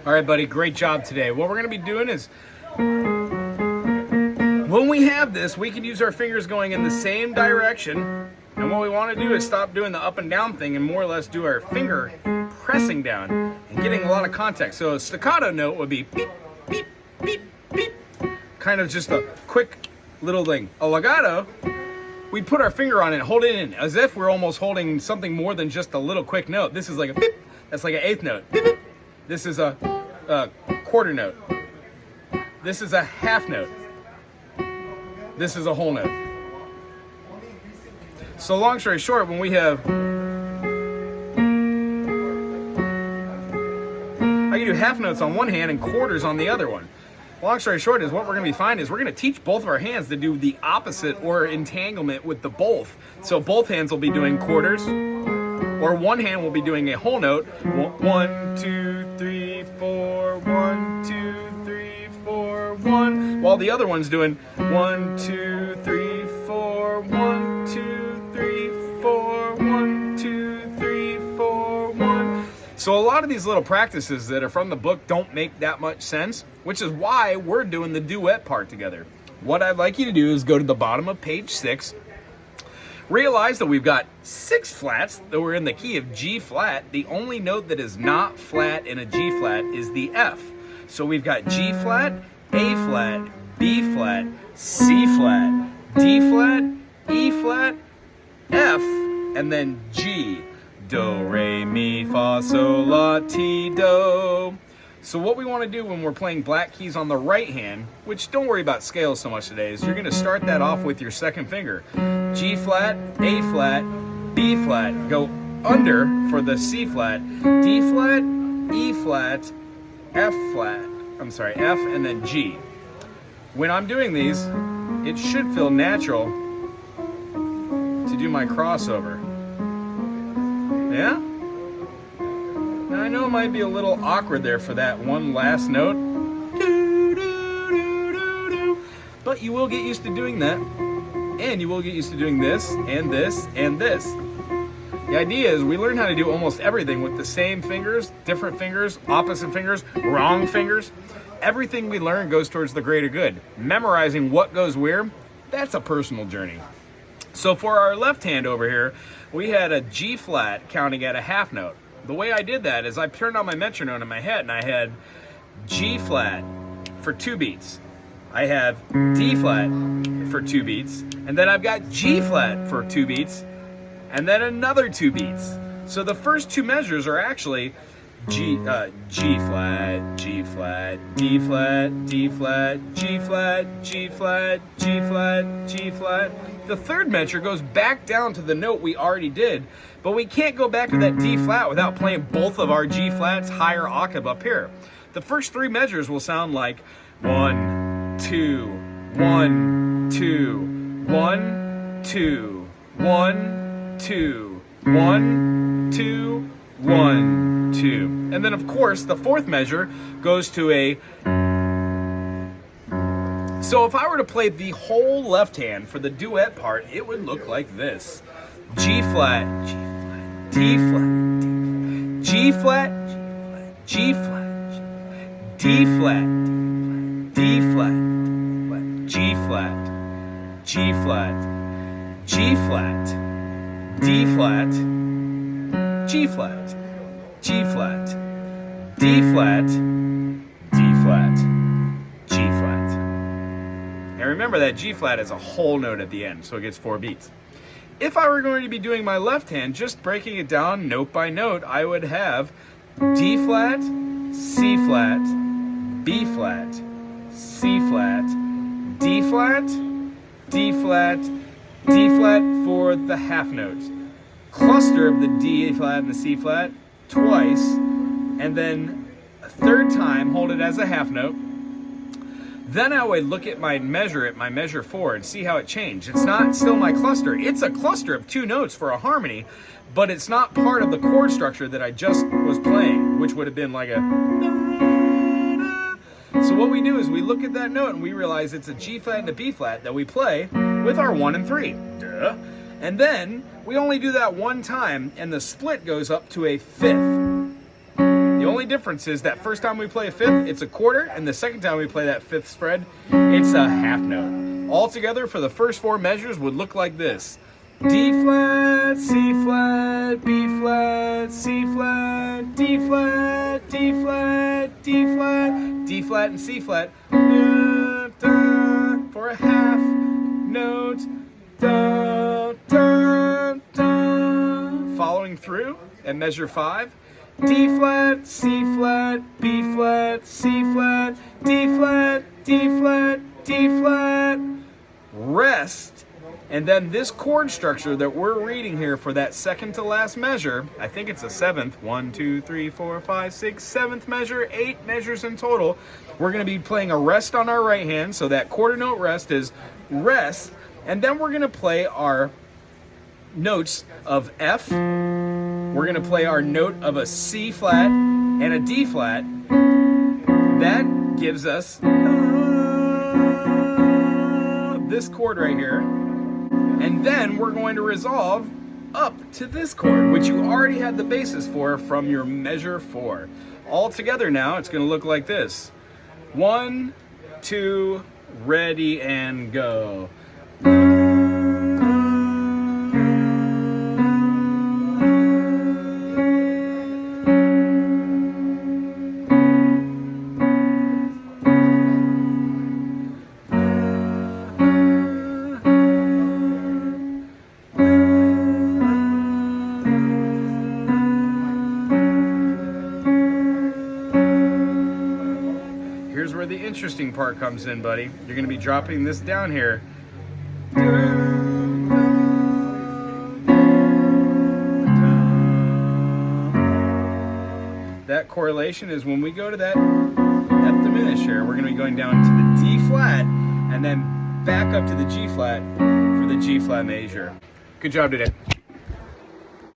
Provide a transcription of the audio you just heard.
All right, buddy, great job today. What we're gonna be doing is, when we have this, we can use our fingers going in the same direction. And what we wanna do is stop doing the up and down thing and more or less do our finger pressing down and getting a lot of contact. So a staccato note would be beep, beep, beep, beep. Kind of just a quick little thing. A legato, we put our finger on it and hold it in as if we're almost holding something more than just a little quick note. This is like a beep, that's like an eighth note. Beep, beep. This is a quarter note. This is a half note. This is a whole note. So long story short, when we have, I can do half notes on one hand and quarters on the other one. Long story short is what we're going to be finding is we're going to teach both of our hands to do the opposite or entanglement with the both. So both hands will be doing quarters, or one hand will be doing a whole note. 1, 2, 3, 4, 1, 2, 3, 4, 1. While the other one's doing 1, 2, 3, 4, 1, 2, 3, 4, 1, 2, 3, 4, 1. So a lot of these little practices that are from the book don't make that much sense, which is why we're doing the duet part together. What I'd like you to do is go to the bottom of page 6. Realize that we've got 6 flats that we're in the key of G flat. The only note that is not flat in a G flat is the F. So we've got G flat, A flat, B flat, C flat, D flat, E flat, F, and then G. Do, re, mi, fa, sol, la, ti, do. So what we want to do when we're playing black keys on the right hand, which don't worry about scales so much today, is you're going to start that off with your second finger. G flat, A flat, B flat, go under for the C flat, D flat, E flat, F flat, F and then G. When I'm doing these, it should feel natural to do my crossover. Yeah? Now I know it might be a little awkward there for that one last note, but you will get used to doing that, and you will get used to doing this, and this, and this. The idea is we learn how to do almost everything with the same fingers, different fingers, opposite fingers, wrong fingers. Everything we learn goes towards the greater good. Memorizing what goes where, that's a personal journey. So for our left hand over here, we had a G flat counting at a half note. The way I did that is I turned on my metronome in my head and I had G flat for 2 beats. I have D flat for 2 beats, and then I've got G flat for 2 beats, and then another 2 beats. So the first 2 measures are actually G flat, G flat, D flat, G flat, G flat, G flat, G flat. The third measure goes back down to the note we already did, but we can't go back to that D flat without playing both of our G flats higher octave up here. The first 3 measures will sound like 1, 2, 1, 2, 1, 2, 1, 2, 1, 2, 1, 2. And then of course the fourth measure goes to a. So if I were to play the whole left hand for the duet part, it would look like this. G flat, G flat, D flat, G flat, G flat, D flat, D flat, G flat, G flat, G flat, D flat, G flat, G flat, D flat, D flat, G flat. Now remember that G flat is a whole note at the end, so it gets 4 beats. If I were going to be doing my left hand, just breaking it down note by note, I would have D flat, C flat, B flat, C flat, D flat, D flat, D flat for the half notes. Cluster of the D flat and the C flat twice, and then a third time hold it as a half note. Then I would look at my measure 4, and see how it changed. It's not still my cluster. It's a cluster of 2 notes for a harmony, but it's not part of the chord structure that I just was playing, which would have been like a. So what we do is we look at that note and we realize it's a G flat and a B flat that we play with our 1 and 3. Duh. And then we only do that one time, and the split goes up to a 5th. The only difference is that first time we play a fifth, it's a quarter, and the second time we play that fifth spread, it's a half note. Altogether, for the first 4 measures, would look like this. D flat, C flat, B flat, C flat, D flat, D flat, D flat, D flat, and C flat. Da, da, for a half note. Da, da, da. Following through at measure 5. D flat, C flat, B flat, C flat, D flat, D flat, D flat. Rest. And then this chord structure that we're reading here for that second to last measure, I think it's a 7th, 1, 2, 3, 4, 5, 6, 7th measure, 8 measures in total. We're going to be playing a rest on our right hand, so that quarter note rest is rest, and then we're going to play our notes of F, we're going to play our note of a C flat and a D flat. That gives us this chord right here. And then we're going to resolve up to this chord, which you already had the basis for from your measure 4. All together now, it's going to look like this. 1, 2, ready, and go. Here's where the interesting part comes in, buddy. You're going to be dropping this down here. That correlation is when we go to that F diminished here, we're going to be going down to the D flat and then back up to the G flat for the G flat major. Good job today.